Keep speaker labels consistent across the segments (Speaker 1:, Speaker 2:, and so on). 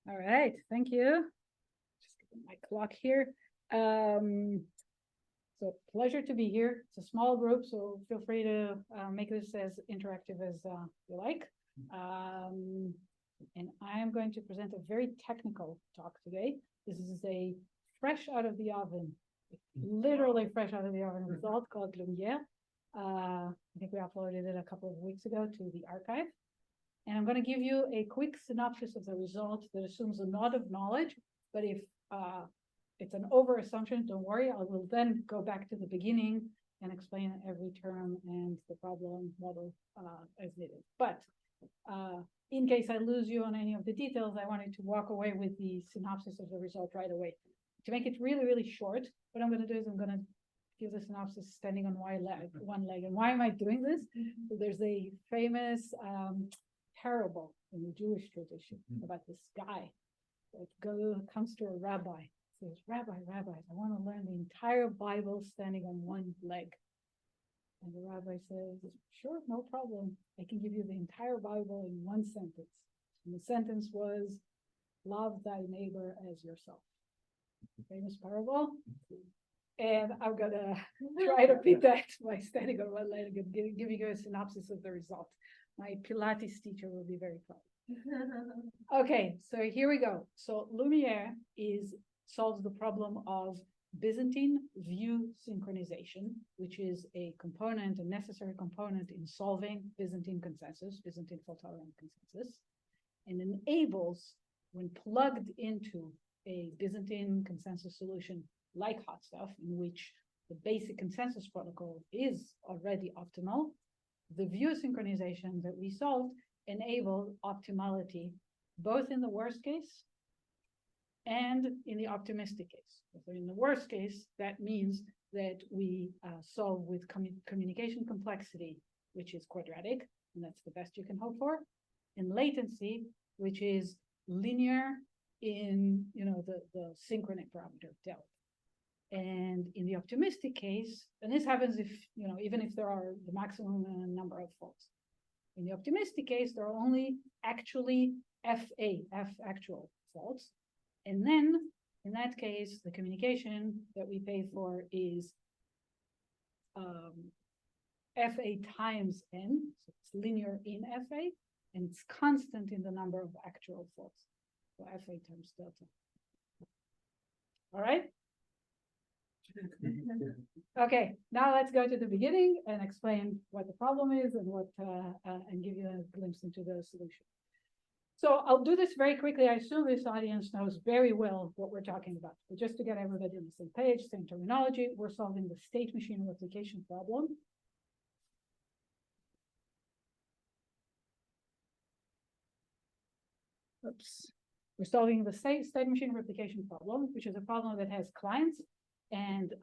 Speaker 1: All right, thank you. Just get my clock here. So pleasure to be here. It's a small group, so feel free to make this as interactive as you like. And I am going to present a very technical talk today. This is a fresh out of the oven, literally fresh out of the oven result called Lumiere. I think we uploaded it a couple of weeks ago to the archive. And I'm going to give you a quick synopsis of the result that assumes a lot of knowledge, but if it's an over assumption, don't worry, I will then go back to the beginning and explain every term and the problem model as needed. But in case I lose you on any of the details, I wanted to walk away with the synopsis of the result right away. To make it really, really short, what I'm going to do is I'm going to give the synopsis standing on one leg. And why am I doing this? So there's a famous parable in the Jewish tradition about this guy that comes to a rabbi, says, Rabbi, I want to learn the entire Bible standing on one leg. And the rabbi says, sure, no problem. I can give you the entire Bible in one sentence. And the sentence was, love thy neighbor as yourself. Famous parable. And I'm going to try to beat that by standing on one leg and giving you a synopsis of the result. My Pilates teacher will be very proud. Okay, so here we go. So Lumiere solves the problem of Byzantine View Synchronization, which is a necessary component in solving Byzantine consensus, Byzantine Fault Tolerant consensus, and enables, when plugged into a Byzantine consensus solution like hot stuff, in which the basic consensus protocol is already optimal, the view synchronization that we solved enable optimality, both in the worst case and in the optimistic case. So in the worst case, that means that we solve with communication complexity, which is quadratic, and that's the best you can hope for, and latency, which is linear in the synchrony parameter delta. And in the optimistic case, and this happens if, even if there are the maximum number of faults. In the optimistic case, there are only actually F actual faults. And then in that case, the communication that we pay for is FA times N. So it's linear in FA, and it's constant in the number of actual faults. So FA times delta. All right? Okay, now let's go to the beginning and explain what the problem is and and give you a glimpse into the solution. So I'll do this very quickly. I assume this audience knows very well what we're talking about. But just to get everybody on the same page, same terminology, we're solving the state machine replication problem. Oops. We're solving the state machine replication problem, which is a problem that has clients and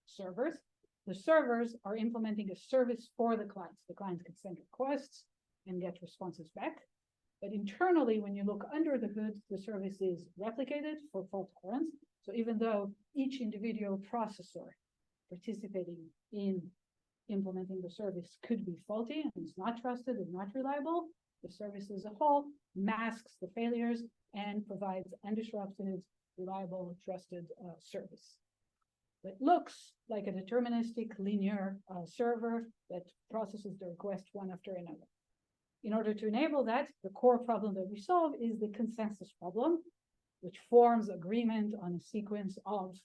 Speaker 1: servers. The servers are implementing a service for the clients. The clients can send requests and get responses back. But internally, when you look under the hood, the service is replicated for fault tolerance. So even though each individual processor participating in implementing the service could be faulty and is not trusted and not reliable, the service as a whole masks the failures and provides undisrupted, reliable, trusted service. That looks like a deterministic linear server that processes the request one after another. In order to enable that, the core problem that we solve is the consensus problem, which forms agreement on a sequence of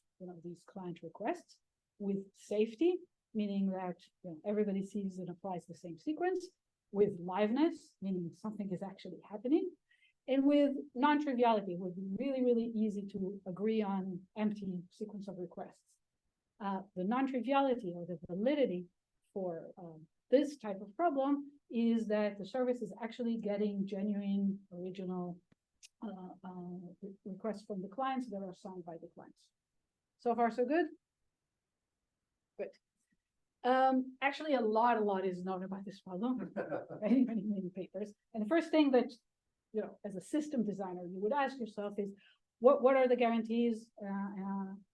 Speaker 1: these client requests with safety, meaning that everybody sees and applies the same sequence, with liveness, meaning something is actually happening, and with non-triviality. It would be really, really easy to agree on empty sequence of requests. The non-triviality or the validity for this type of problem is that the service is actually getting genuine, original requests from the clients that are signed by the clients. So far, so good? Good. Actually, a lot is known about this problem. many papers. And the first thing that, as a system designer, you would ask yourself is, what are the guarantees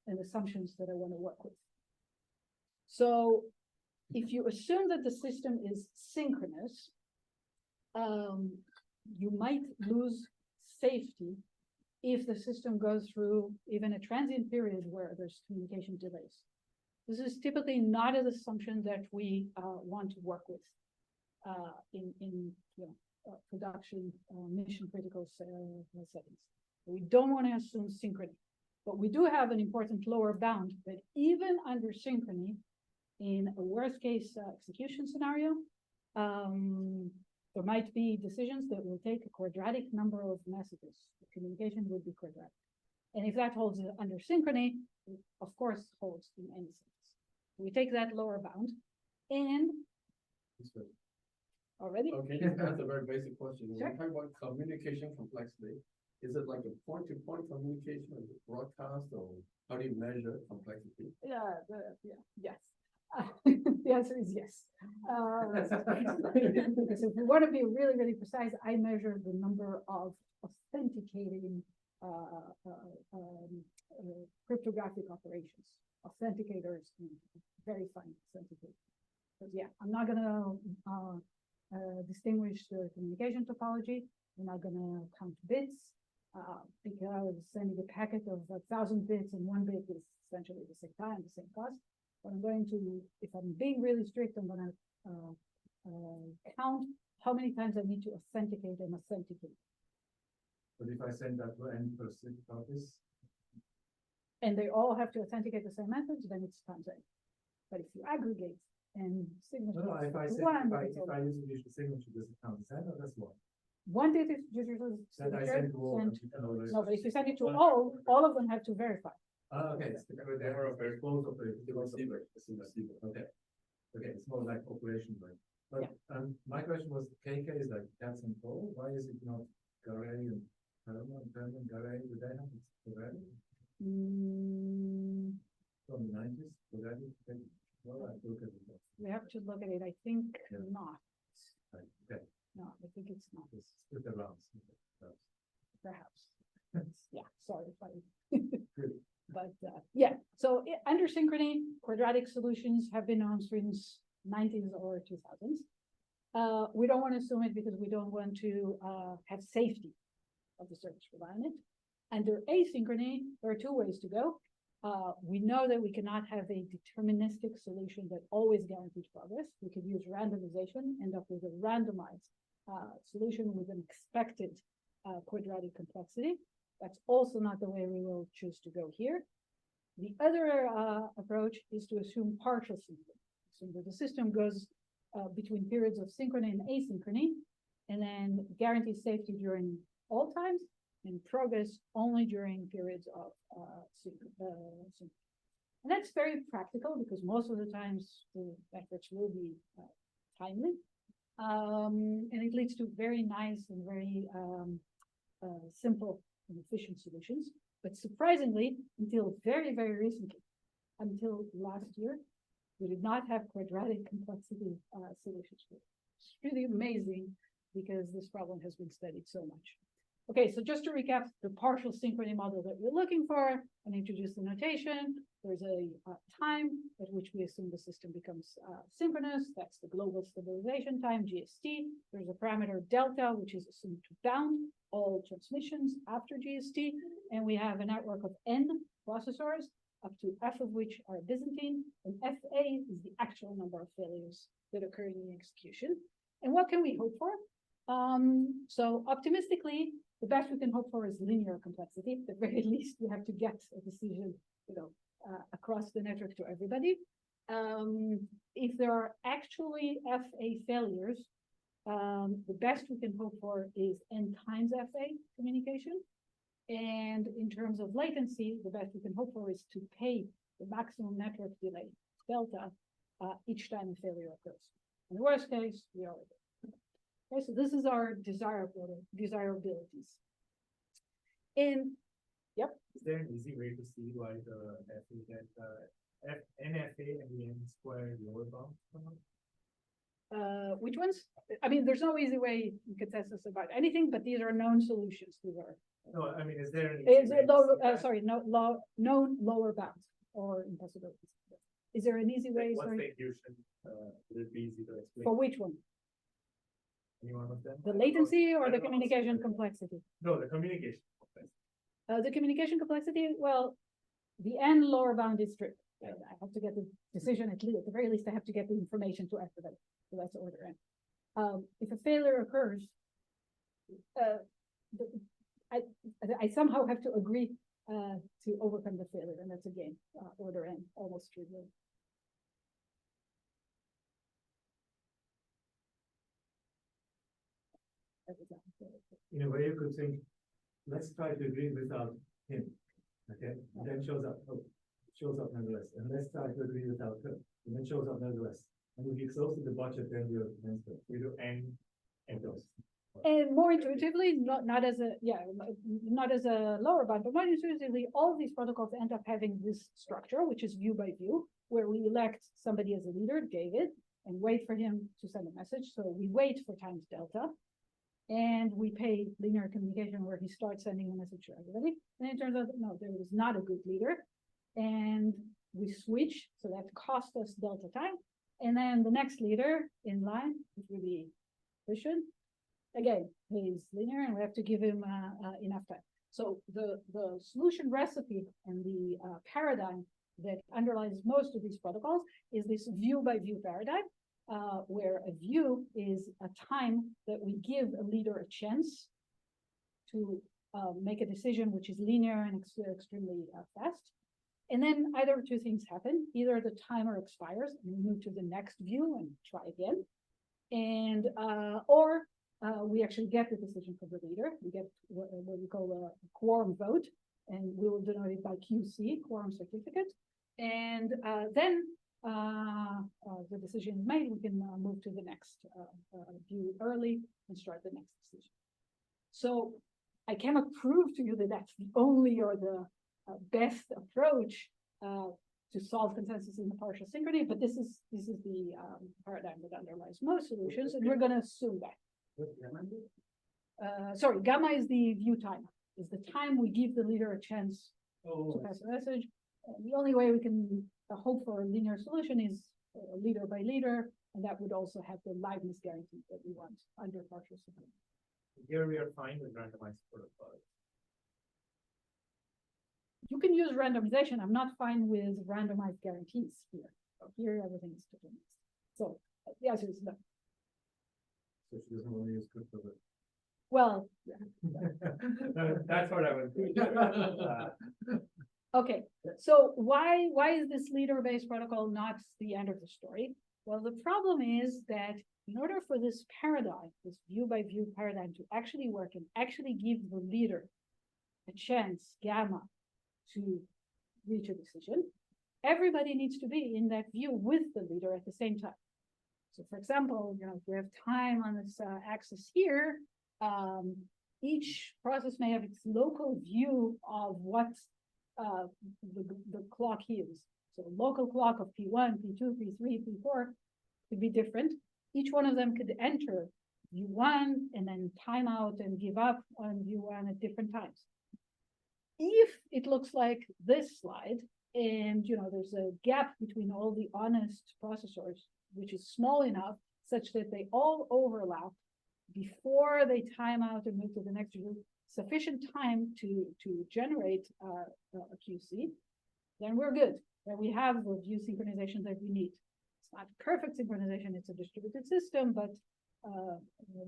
Speaker 1: and assumptions that I want to work with? So if you assume that the system is synchronous, you might lose safety if the system goes through even a transient period where there's communication delays. This is typically not an assumption that we want to work with in production mission critical settings. We don't want to assume synchrony, but we do have an important lower bound that even under synchrony, in a worst case execution scenario, there might be decisions that will take a quadratic number of messages. The communication would be quadratic. And if that holds under synchrony, it of course holds in any sense. We take that lower bound and already?
Speaker 2: Okay, that's a very basic question. When
Speaker 1: Sure.
Speaker 2: we talk about communication complexity, is it like a point-to-point communication or is it broadcast, or how do you measure complexity?
Speaker 1: Yes. The answer is yes. Because if we want to be really, really precise, I measure the number of authenticating cryptographic operations, authenticators, verifying authenticators. But yeah, I'm not going to distinguish the communication topology. We're not going to count bits because sending a packet of 1,000 bits and 1 bit is essentially the same time, the same cost. But I'm going to, if I'm being really strict, I'm going to count how many times I need to authenticate and authenticate.
Speaker 3: But if I send that to n per 6 parties,
Speaker 1: and they all have to authenticate the same methods, then it's times n. But if you aggregate and signature,
Speaker 3: no, if I use a digital signature, does it count as n or that's one?
Speaker 1: One digital
Speaker 3: That I
Speaker 1: signature,
Speaker 3: send to all.
Speaker 1: and no, but if you send it to
Speaker 3: One.
Speaker 1: all of them have to verify.
Speaker 3: Okay, it's the close operator. Okay. Okay, it's more like operation, right? But my question was, KK is like cats and Paul. Why is it not Garay and Herman, Garay, the data? It's Garay from the 90s. Garay. Well, I look at it.
Speaker 1: We have to look at it. I think not.
Speaker 3: Right. Okay.
Speaker 1: No, I think it's not.
Speaker 3: It's split around.
Speaker 1: Perhaps. Yeah, sorry if I.
Speaker 3: Good.
Speaker 1: But yeah, so under synchrony, quadratic solutions have been known since 90s or 2000s. We don't want to assume it because we don't want to have safety of the service providing it. Under asynchrony, there are two ways to go. We know that we cannot have a deterministic solution that always guarantees progress. We could use randomization, end up with a randomized solution with an expected quadratic complexity. That's also not the way we will choose to go here. The other approach is to assume partial synchrony. So that the system goes between periods of synchrony and asynchrony, and then guarantees safety during all times and progress only during periods of synchrony. And that's very practical because most of the times the efforts will be timely. And it leads to very nice and very simple and efficient solutions. But surprisingly, until very, very recently, until last year, we did not have quadratic complexity solutions. It's really amazing because this problem has been studied so much. Okay, so just to recap the partial synchrony model that we're looking for and introduce the notation. There's a time at which we assume the system becomes synchronous. That's the global stabilization time, GST. There's a parameter delta, which is assumed to bound all transmissions after GST. And we have a network of n processors, up to f of which are Byzantine. And FA is the actual number of failures that occur in the execution. And what can we hope for? So optimistically, the best we can hope for is linear complexity. At the very least, we have to get a decision, across the network to everybody. If there are actually FA failures, the best we can hope for is n times FA communication. And in terms of latency, the best we can hope for is to pay the maximum network delay, delta, each time a failure occurs. In the worst case, we are there. Okay, so this is our desirabilities. And yep.
Speaker 4: Is there an easy way to see why the NFA and the N squared lower bound come up?
Speaker 1: Which ones? I mean, there's no easy way in consensus about anything, but these are known solutions. These are.
Speaker 4: No, I mean, is there an
Speaker 1: known lower bounds or impossibilities? Is there an easy way?
Speaker 4: What's the intuition? Would it be easy to explain?
Speaker 1: For which one?
Speaker 4: Any one of them?
Speaker 1: The latency or the communication complexity?
Speaker 4: No, the communication complexity.
Speaker 1: The communication complexity, well, the n lower bound is strict. I have to get the decision at least, at the very least, I have to get the information to activate. So that's order n. If a failure occurs, I somehow have to agree to overcome the failure, and that's again order n, almost trivial.
Speaker 3: In a way, you could think, let's try to agree without him. Okay, and then shows up nonetheless. And let's try to agree without her, and then shows up nonetheless. And if you exhausted the budget, then you do n and those.
Speaker 1: And more intuitively, not as a lower bound, but more intuitively, all of these protocols end up having this structure, which is view by view, where we elect somebody as a leader, David, and wait for him to send a message. So we wait for times delta, and we pay linear communication where he starts sending a message to everybody. And it turns out that no, there was not a good leader, and we switch, so that cost us delta time. And then the next leader in line, which would be efficient, again, he's linear, and we have to give him enough time. So the solution recipe and the paradigm that underlies most of these protocols is this view-by-view paradigm, where a view is a time that we give a leader a chance to make a decision which is linear and extremely fast. And then either of two things happen. Either the timer expires and we move to the next view and try again, and or we actually get the decision from the leader. We get what we call a quorum vote, and we will denote it by QC, quorum certificate. And then the decision is made, we can move to the next view early and start the next decision. So I cannot prove to you that that's the only or the best approach to solve consensus in the partial synchrony, but this is the paradigm that underlies most solutions, and we're going to assume that. Sorry, gamma is the view timer, is the time we give the leader a chance to pass a message. The only way we can hope for a linear solution is leader by leader, and that would also have the liveness guarantee that we want under partial synchrony.
Speaker 4: Here we are fine with randomized protocols.
Speaker 1: You can use randomization. I'm not fine with randomized guarantees here. Here, everything is determined. So the answer is no.
Speaker 3: So she doesn't want to use crypto.
Speaker 1: Well,
Speaker 4: That's what I was.
Speaker 1: okay. So why is this leader-based protocol not the end of the story? Well, the problem is that in order for this paradigm, this view-by-view paradigm to actually work and actually give the leader a chance, gamma, to reach a decision, everybody needs to be in that view with the leader at the same time. So for example, if we have time on this axis here, each process may have its local view of what the clock is. So local clock of P1, P2, P3, P4 could be different. Each one of them could enter view 1 and then time out and give up on view 1 at different times. If it looks like this slide, and there's a gap between all the honest processors, which is small enough such that they all overlap before they time out and move to the next view, sufficient time to generate a QC, then we're good. Then we have the view synchronization that we need. It's not perfect synchronization, it's a distributed system, but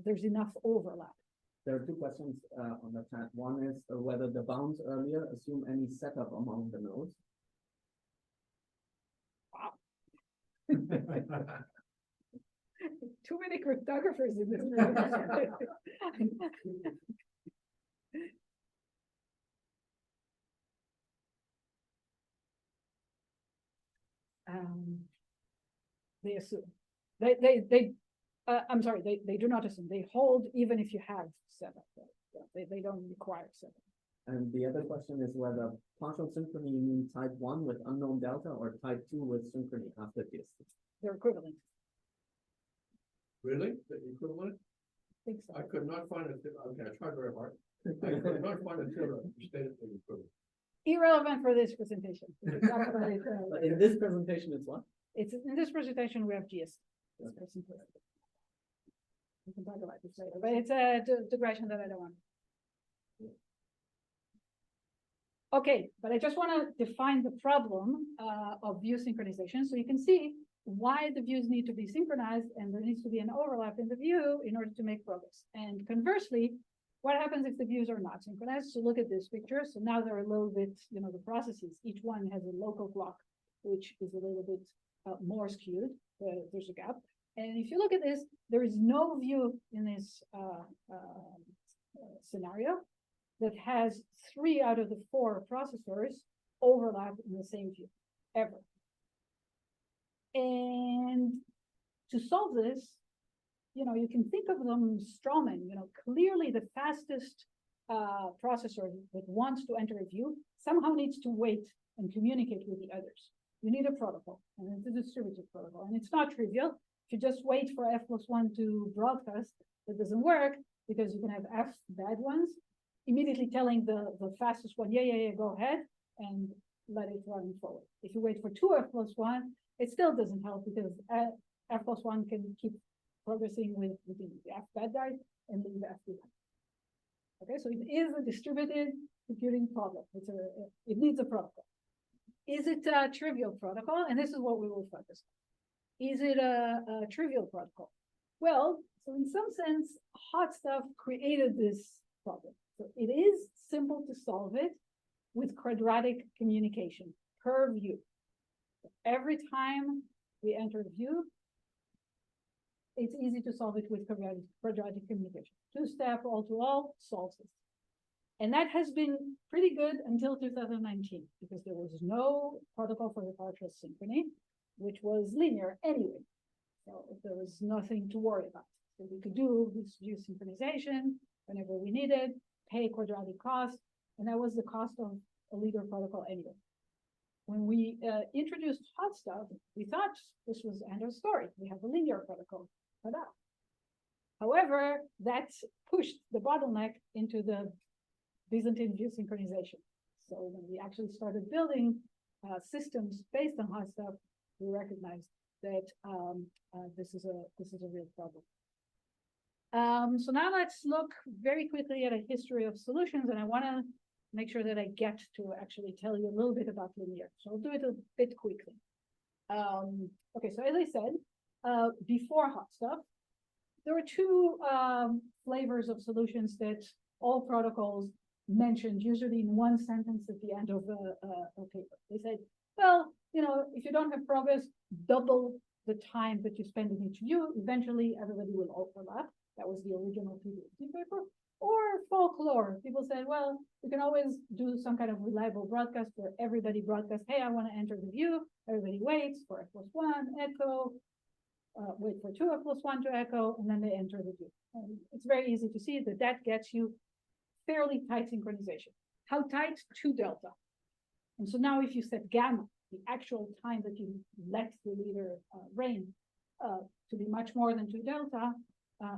Speaker 1: there's enough overlap.
Speaker 5: There are two questions on the chat. One is whether the bounds earlier assume any setup among the nodes.
Speaker 1: Too many cryptographers in this room. They assume. I'm sorry, they do not assume. They hold even if you have setup. They don't require setup.
Speaker 5: And the other question is whether partial synchrony you mean type 1 with unknown delta or type 2 with synchrony after DST.
Speaker 1: They're equivalent.
Speaker 2: Really? The equivalent?
Speaker 1: I think so.
Speaker 2: I could not find it. Okay, I tried very hard. I could not find a theorem which stated the equivalent.
Speaker 1: Irrelevant for this presentation. We can talk about it,
Speaker 5: But in this presentation, it's what?
Speaker 1: It's in this presentation we have GST. We can talk about this later, but it's a digression that I don't want. Okay, but I just want to define the problem of view synchronization. So you can see why the views need to be synchronized and there needs to be an overlap in the view in order to make progress. And conversely, what happens if the views are not synchronized? So look at this picture. So now they're a little bit, the processes, each one has a local clock, which is a little bit more skewed. There's a gap. And if you look at this, there is no view in this scenario that has 3 out of the 4 processors overlap in the same view, ever. And to solve this, you can think of them strawman. Clearly the fastest processor that wants to enter a view somehow needs to wait and communicate with the others. You need a protocol, and it's a distributed protocol, and it's not trivial. If you just wait for F+1 to broadcast, it doesn't work because you can have F bad ones immediately telling the fastest one, yeah, go ahead, and let it run forward. If you wait for 2 F+1, it still doesn't help because F+1 can keep progressing with the F bad guys and leave the F behind. Okay, so it is a distributed computing problem. It needs a protocol. Is it a trivial protocol? And this is what we will focus on. Is it a trivial protocol? Well, so in some sense, hot stuff created this problem. So it is simple to solve it with quadratic communication per view. So every time we enter a view, it's easy to solve it with quadratic communication. 2-step all-to-all solves this. And that has been pretty good until 2019, because there was no protocol for the partial synchrony, which was linear anyway. So there was nothing to worry about. So we could do this view synchronization whenever we needed, pay quadratic cost, and that was the cost of a leader protocol anyway. When we introduced hot stuff, we thought this was the end of the story. We have a linear protocol. Ta-da. However, that pushed the bottleneck into the Byzantine View Synchronization. So when we actually started building systems based on hot stuff, we recognized that this is a real problem. So now let's look very quickly at a history of solutions, and I want to make sure that I get to actually tell you a little bit about Lumiere. So I'll do it a bit quickly. Okay, so as I said, before hot stuff, there were 2 flavors of solutions that all protocols mentioned, usually in one sentence at the end of a paper. They said, well, if you don't have progress, double the time that you spend in each view. Eventually, everybody will overlap. That was the original BFT paper. Or folklore. People said, well, you can always do some kind of reliable broadcast where everybody broadcasts, hey, I want to enter the view. Everybody waits for F+1, echo, wait for 2 F+1 to echo, and then they enter the view. And it's very easy to see that that gets you fairly tight synchronization. How tight? 2 delta. And so now if you set gamma, the actual time that you let the leader reign, to be much more than 2 delta,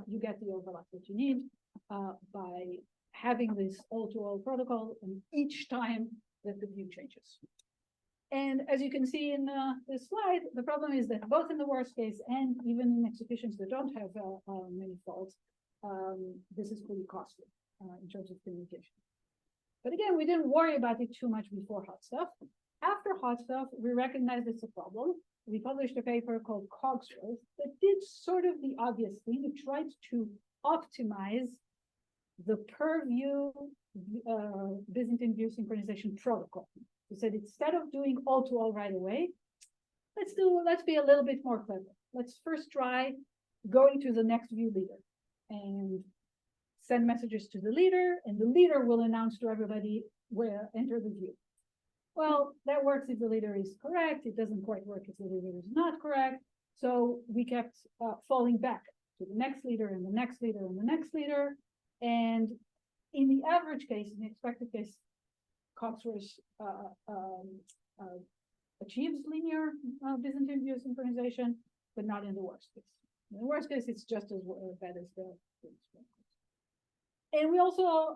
Speaker 1: you get the overlap that you need by having this all-to-all protocol and each time that the view changes. And as you can see in this slide, the problem is that both in the worst case and even in executions that don't have many faults, this is pretty costly in terms of communication. But again, we didn't worry about it too much before hot stuff. After hot stuff, we recognized it's a problem. We published a paper called Cogsworth that did sort of the obvious thing. It tried to optimize the per view Byzantine View Synchronization protocol. We said instead of doing all-to-all right away, let's be a little bit more clever. Let's first try going to the next view leader and send messages to the leader, and the leader will announce to everybody where enter the view. Well, that works if the leader is correct. It doesn't quite work if the leader is not correct. So we kept falling back to the next leader and the next leader and the next leader. And in the average case, in the expected case, Cogsworth achieves linear Byzantine view synchronization, but not in the worst case. In the worst case, it's just as bad as the And we also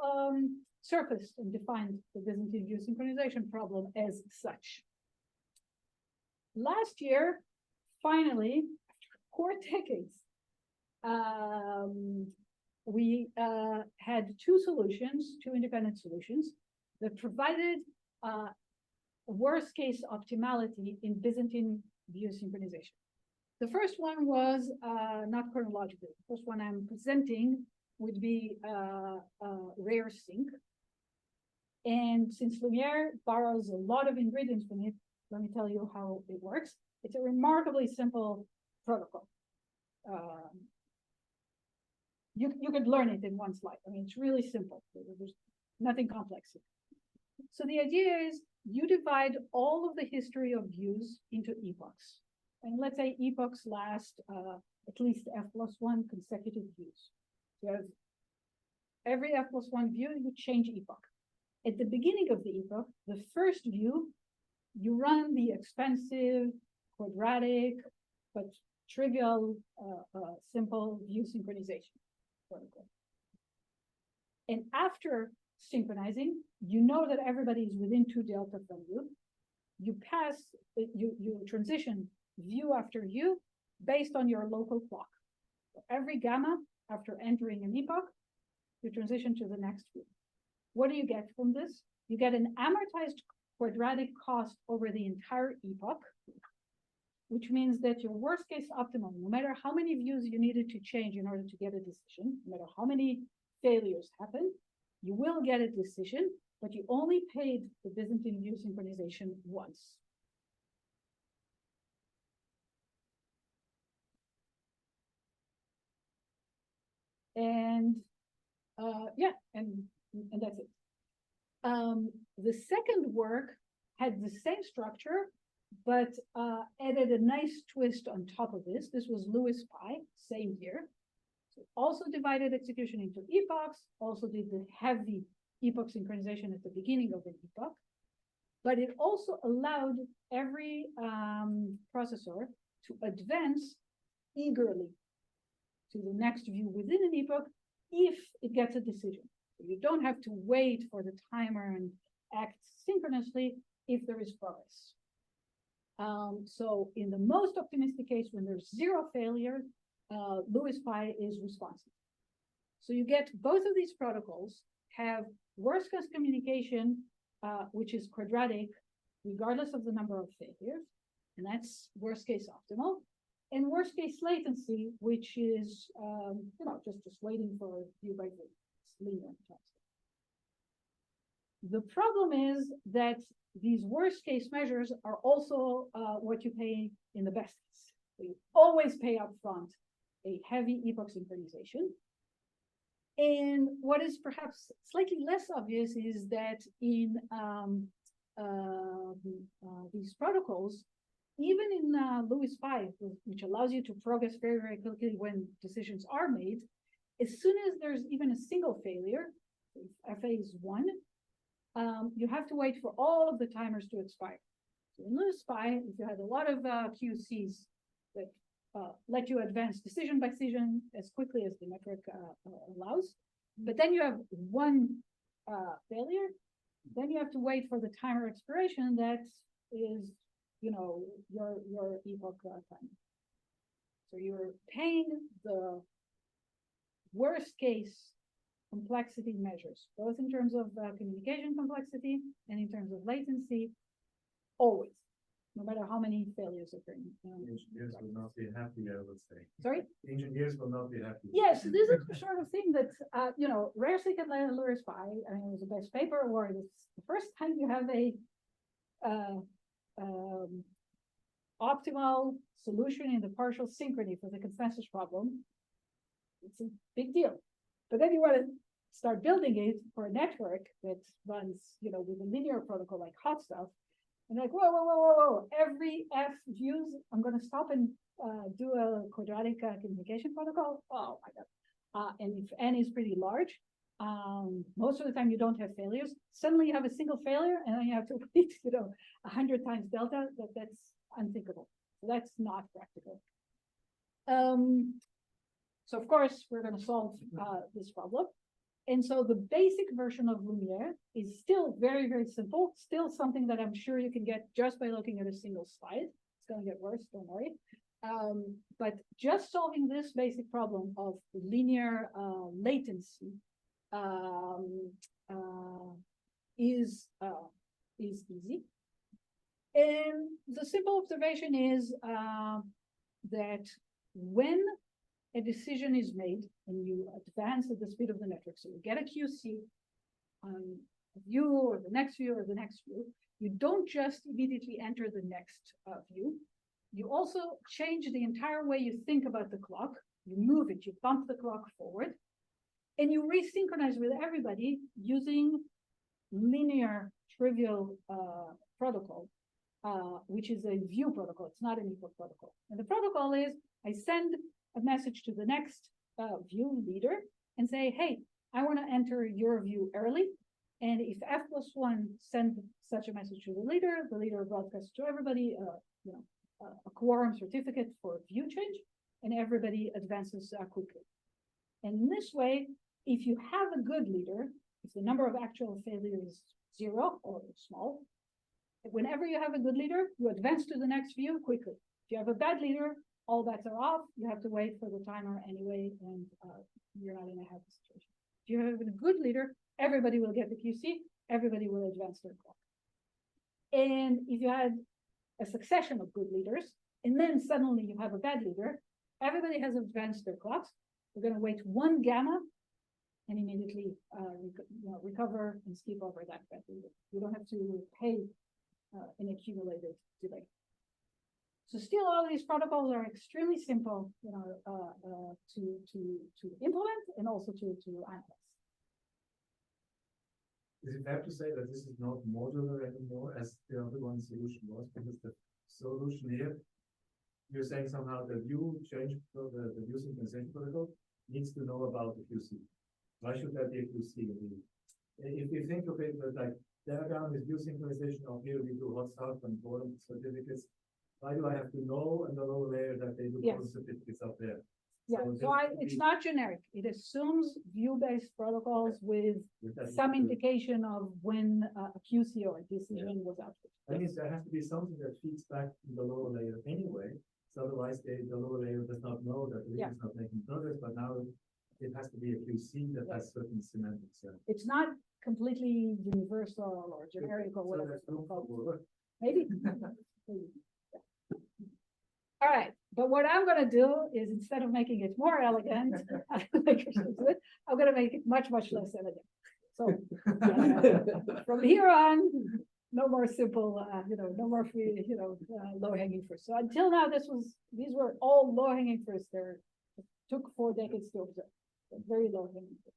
Speaker 1: surfaced and defined the Byzantine view synchronization problem as such. Last year, finally, after 4 decades, we had 2 solutions, 2 independent solutions that provided worst case optimality in Byzantine View Synchronization. The first one was not chronological. The first one I'm presenting would be RareSync. And since Lumiere borrows a lot of ingredients from it, let me tell you how it works. It's a remarkably simple protocol. You could learn it in one slide. I mean, it's really simple. There's nothing complex here. So the idea is you divide all of the history of views into epochs. And let's say epochs last at least f+1 consecutive views. You have every f+1 view, you change epoch. At the beginning of the epoch, the first view, you run the expensive, quadratic, but trivial, simple view synchronization protocol. And after synchronizing, you know that everybody is within 2 delta from you. You pass, you transition view after view based on your local clock. So every gamma, after entering an epoch, you transition to the next view. What do you get from this? You get an amortized quadratic cost over the entire epoch, which means that your worst case optimum, no matter how many views you needed to change in order to get a decision, no matter how many failures happen, you will get a decision, but you only paid the Byzantine View Synchronization once. And yeah, and that's it. The second work had the same structure, but added a nice twist on top of this. This was Lewis-Pye, same year. So also divided execution into epochs, also did the heavy epoch synchronization at the beginning of an epoch, but it also allowed every processor to advance eagerly to the next view within an epoch if it gets a decision. So you don't have to wait for the timer and act synchronously if there is progress. So in the most optimistic case, when there's 0 failure, Lewis-Pye is responsive. So you get both of these protocols have worst case communication, which is quadratic, regardless of the number of failures, and that's worst case optimal. And worst case latency, which is just waiting for view by view. It's linear. The problem is that these worst case measures are also what you pay in the best case. So you always pay up front a heavy epoch synchronization. And what is perhaps slightly less obvious is that in these protocols, even in Lewis-Pye, which allows you to progress very, very quickly when decisions are made, as soon as there's even a single failure, if FA is 1, you have to wait for all of the timers to expire. So in Lewis-Pye, if you had a lot of QCs that let you advance decision by decision as quickly as the metric allows, but then you have 1 failure, then you have to wait for the timer expiration that is, your epoch time. So you're paying the worst case complexity measures, both in terms of communication complexity and in terms of latency, always, no matter how many failures occur.
Speaker 3: Engineers will not be happy, I would say.
Speaker 1: Sorry?
Speaker 3: Engineers will not be happy.
Speaker 1: Yes, this is the sort of thing that, RareSync and Lewis-Pye, I mean, it was the best paper award. It's the first time you have a optimal solution in the partial synchrony for the consensus problem. It's a big deal. But then you want to start building it for a network that runs, with a linear protocol like hot stuff. And like, whoa. Every F views, I'm going to stop and do a quadratic communication protocol. Oh my God. And if N is pretty large, most of the time you don't have failures. Suddenly you have a single failure and then you have to wait, 100 times delta. That's unthinkable. So that's not practical. So of course, we're going to solve this problem. And so the basic version of Lumiere is still very, very simple, still something that I'm sure you can get just by looking at a single slide. It's going to get worse, don't worry. But just solving this basic problem of linear latency is is easy. And the simple observation is that when a decision is made and you advance at the speed of the network, so you get a QC on a view or the next view or the next view, you don't just immediately enter the next view. You also change the entire way you think about the clock. You move it, you bump the clock forward, and you resynchronize with everybody using linear trivial protocol, which is a view protocol. It's not an epoch protocol. And the protocol is, I send a message to the next view leader and say, hey, I want to enter your view early. And if f+1 sends such a message to the leader broadcasts to everybody, a quorum certificate for view change, and everybody advances quickly. And in this way, if you have a good leader, if the number of actual failures is 0 or small, whenever you have a good leader, you advance to the next view quickly. If you have a bad leader, all bets are off. You have to wait for the timer anyway, and you're not in a happy situation. If you have a good leader, everybody will get the QC, everybody will advance their clock. And if you had a succession of good leaders, and then suddenly you have a bad leader, everybody has advanced their clocks. We're going to wait 1 gamma and immediately recover and skip over that bad leader. You don't have to pay an accumulated delay. So still, all of these protocols are extremely simple, to implement and also to analyze.
Speaker 3: Is it fair to say that this is not modular anymore as the other one solution was? Because the solution here, you're saying somehow the view change, the view synchronization protocol needs to know about the QC. Why should that be a QC? If you think of it as like diagram is view synchronization, or here we do hot start and quorum certificates, why do I have to know in the lower layer that they do quorum certificates up there?
Speaker 1: Yeah, so it's not generic. It assumes view-based protocols with some indication of when a QC or a decision was out.
Speaker 3: That means there has to be something that feeds back in the lower layer anyway. So otherwise, the lower layer does not know that the leader is not making progress, but now it has to be a QC that has certain semantics.
Speaker 1: It's not completely universal or generic or whatever.
Speaker 3: So
Speaker 1: Maybe. All right, but what I'm going to do is, instead of making it more elegant, I'm going to make it much, much less elegant. So from here on, no more simple, no more free, low-hanging fruit. So until now, these were all low-hanging fruits. It took 4 decades to observe. Very low-hanging fruit.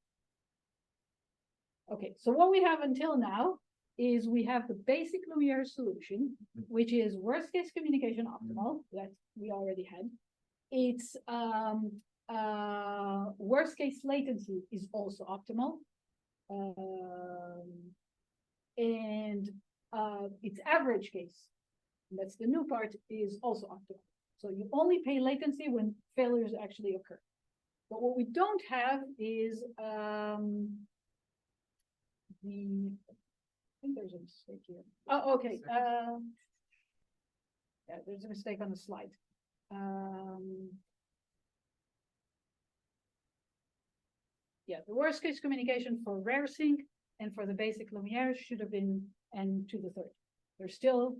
Speaker 1: Okay, so what we have until now is we have the basic Lumiere solution, which is worst case communication optimal that we already had. It's worst case latency is also optimal. And its average case, that's the new part, is also optimal. So you only pay latency when failures actually occur. But what we don't have is I think there's a mistake here. Oh, okay. Yeah, there's a mistake on the slide. Yeah, the worst case communication for RareSync and for the basic Lumiere should have been n to the 3rd. They're still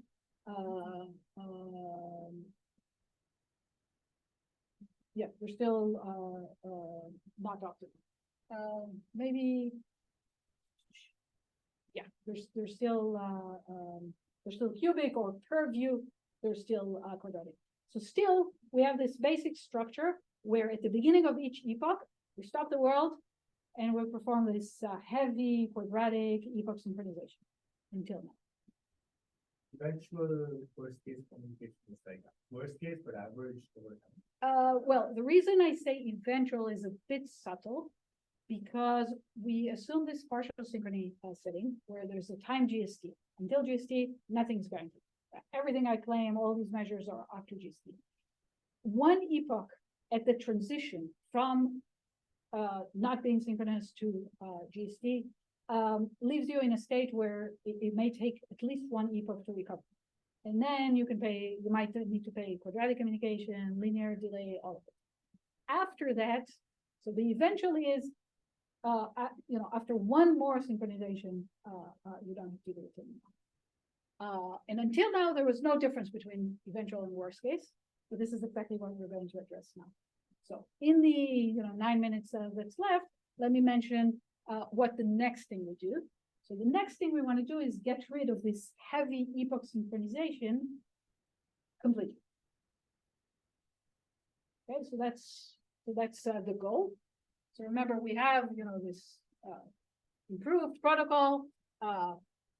Speaker 1: yeah, they're still not optimal. Maybe. Yeah, they're still cubic or per view, they're still quadratic. So still, we have this basic structure where at the beginning of each epoch, we stop the world and we perform this heavy quadratic epoch synchronization until now.
Speaker 4: Eventual worst case communication is like worst case, but average over time.
Speaker 1: Well, the reason I say eventual is a bit subtle, because we assume this partial synchrony setting where there's a time GST. Until GST, nothing's guaranteed. Everything I claim, all these measures are after GST. One epoch at the transition from not being synchronous to GST leaves you in a state where it may take at least 1 epoch to recover. And then you might need to pay quadratic communication, linear delay, all of it. After that, so the eventually is, after 1 more synchronization, you don't have to do it anymore. And until now, there was no difference between eventual and worst case, but this is exactly what we're going to address now. So in the 9 minutes that's left, let me mention what the next thing we do. So the next thing we want to do is get rid of this heavy epoch synchronization completely. Okay, so that's the goal. So remember, we have this improved protocol,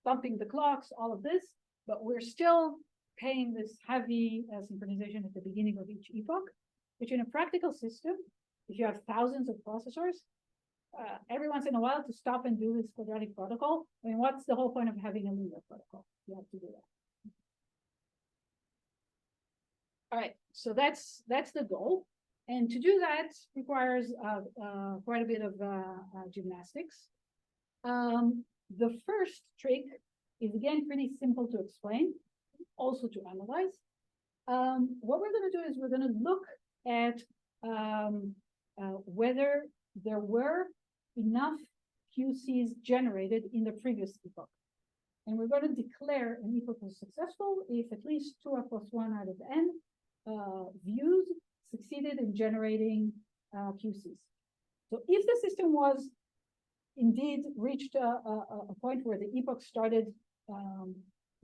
Speaker 1: bumping the clocks, all of this, but we're still paying this heavy synchronization at the beginning of each epoch, which in a practical system, if you have thousands of processors, every once in a while to stop and do this quadratic protocol. I mean, what's the whole point of having a linear protocol? You have to do that. All right, so that's the goal. And to do that requires quite a bit of gymnastics. The first trick is, again, pretty simple to explain, also to analyze. What we're going to do is we're going to look at whether there were enough QCs generated in the previous epoch. And we're going to declare an epoch was successful if at least 2f plus 1 out of n views succeeded in generating QCs. So if the system was indeed reached a point where the epoch started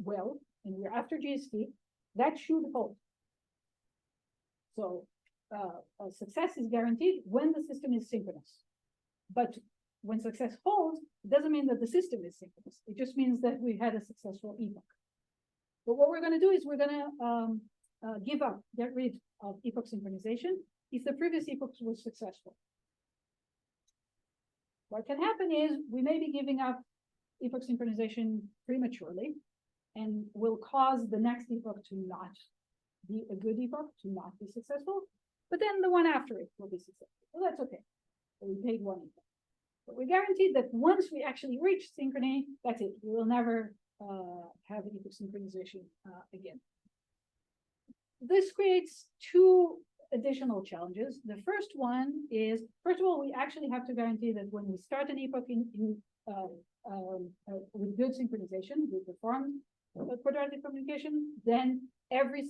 Speaker 1: well, and we're after GST, that should hold. So success is guaranteed when the system is synchronous. But when success holds, it doesn't mean that the system is synchronous. It just means that we had a successful epoch. But what we're going to do is we're going to get rid of epoch synchronization if the previous epoch was successful. What can happen is we may be giving up epoch synchronization prematurely and will cause the next epoch to not be a good epoch, to not be successful, but then the one after it will be successful. Well, that's okay. So we paid one epoch. But we're guaranteed that once we actually reach synchrony, that's it. We will never have epoch synchronization again. This creates two additional challenges. The first one is, first of all, we actually have to guarantee that when we start an epoch with good synchronization, we perform quadratic communication, then every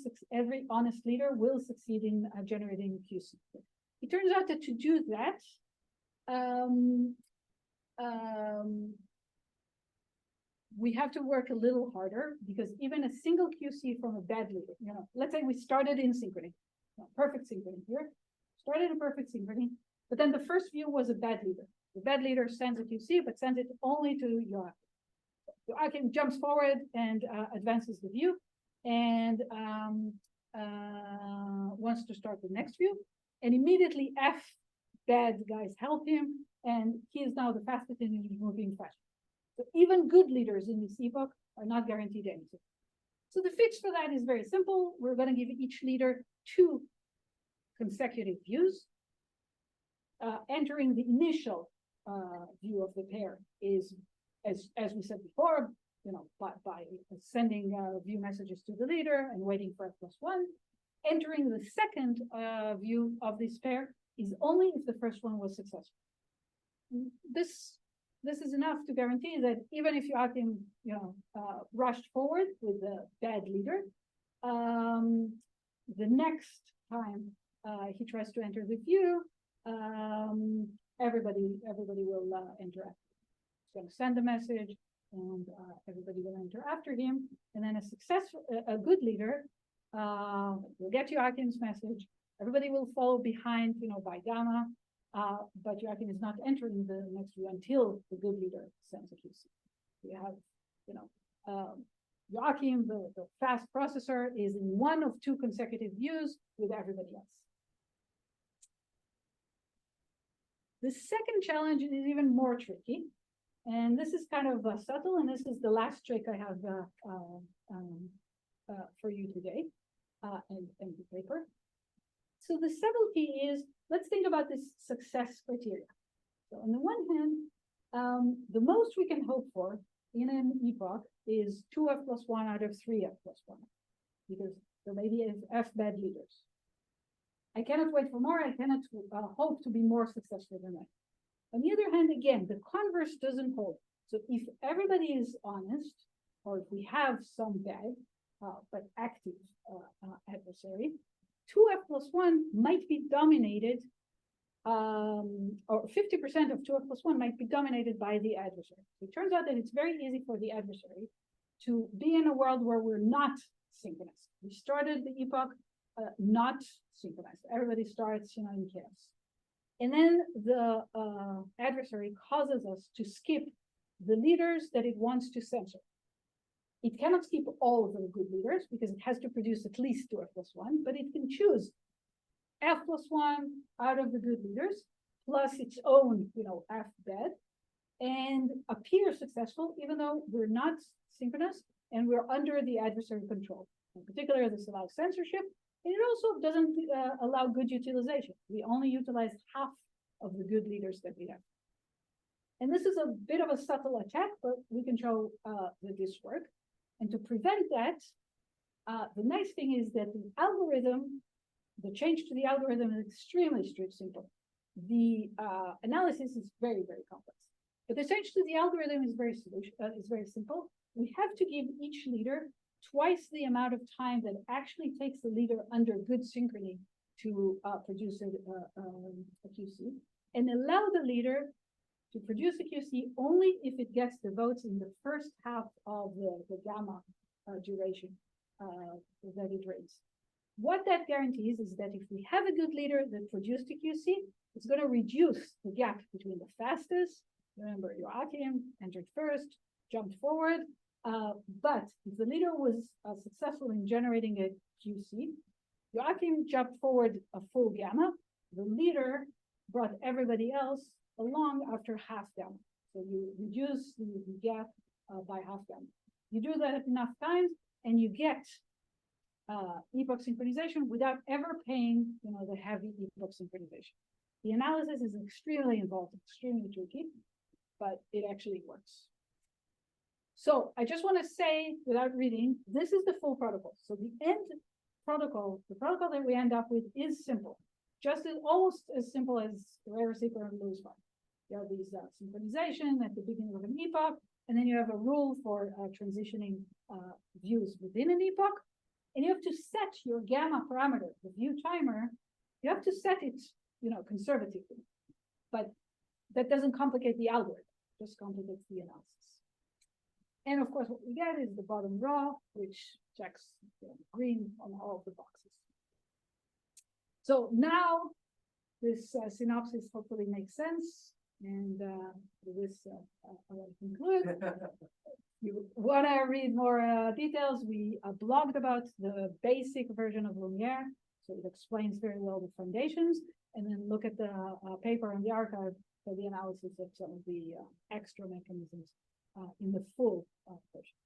Speaker 1: honest leader will succeed in generating QC. It turns out that to do that, we have to work a little harder, because even a single QC from a bad leader, let's say we started in synchrony, perfect synchrony here, started in perfect synchrony, but then the first view was a bad leader. The bad leader sends a QC, but sends it only to Joachim. Joachim jumps forward and advances the view, and wants to start the next view, and immediately F bad guys help him, and he is now the fastest and he's moving faster. So even good leaders in this epoch are not guaranteed anything. So the fix for that is very simple. We're going to give each leader 2 consecutive views. Entering the initial view of the pair is, as we said before, by sending view messages to the leader and waiting for F+1. Entering the second view of this pair is only if the first one was successful. This is enough to guarantee that even if Joachim, rushed forward with the bad leader, the next time he tries to enter the view, everybody will interact. He's going to send a message, and everybody will enter after him. And then a good leader will get Joachim's message. Everybody will follow behind, by gamma. But Joachim is not entering the next view until the good leader sends a QC. We have, Joachim, the fast processor, is in one of 2 consecutive views with everybody else. The second challenge is even more tricky, and this is kind of subtle, and this is the last trick I have for you today, and the paper. So the subtlety is, let's think about this success criteria. So on the one hand, the most we can hope for in an epoch is 2f+1 out of 3f+1, because there may be f bad leaders. I cannot wait for more. I cannot hope to be more successful than that. On the other hand, again, the converse doesn't hold. So if everybody is honest, or if we have some bad, but active adversary, 2f+1 might be dominated, or 50% of 2f+1 might be dominated by the adversary. It turns out that it's very easy for the adversary to be in a world where we're not synchronous. We started the epoch not synchronized. Everybody starts, in chaos. And then the adversary causes us to skip the leaders that it wants to censor. It cannot skip all of the good leaders because it has to produce at least 2f+1, but it can choose f+1 out of the good leaders, plus its own, f bad, and appear successful even though we're not synchronous and we're under the adversary control. In particular, this allows censorship, and it also doesn't allow good utilization. We only utilize half of the good leaders that we have. And this is a bit of a subtle attack, but we can show that this works. And to prevent that, the nice thing is that the algorithm, the change to the algorithm is extremely simple. The analysis is very, very complex. But the change to the algorithm is very simple. We have to give each leader twice the amount of time that actually takes the leader under good synchrony to produce a QC, and allow the leader to produce a QC only if it gets the votes in the first half of the gamma duration that it raised. What that guarantees is that if we have a good leader that produced a QC, it's going to reduce the gap between the fastest. Remember, Joachim entered first, jumped forward, but if the leader was successful in generating a QC, Joachim jumped forward a full gamma. The leader brought everybody else along after half gamma. So you reduce the gap by half gamma. You do that enough times, and you get epoch synchronization without ever paying, the heavy epoch synchronization. The analysis is extremely involved, extremely tricky, but it actually works. So I just want to say, without reading, this is the full protocol. So the end protocol, the protocol that we end up with is simple, almost as simple as RareSync or Lewis-Pye. You have these synchronization at the beginning of an epoch, and then you have a rule for transitioning views within an epoch, and you have to set your gamma parameter, the view timer. You have to set it, conservatively, but that doesn't complicate the algorithm; just complicates the analysis. And of course, what we get is the bottom row, which checks green on all of the boxes. So now this synopsis hopefully makes sense. And with this, I will conclude. You want to read more details? We blogged about the basic version of Lumiere. So it explains very well the foundations. And then look at the paper on the archive for the analysis of some of the extra mechanisms in the full version.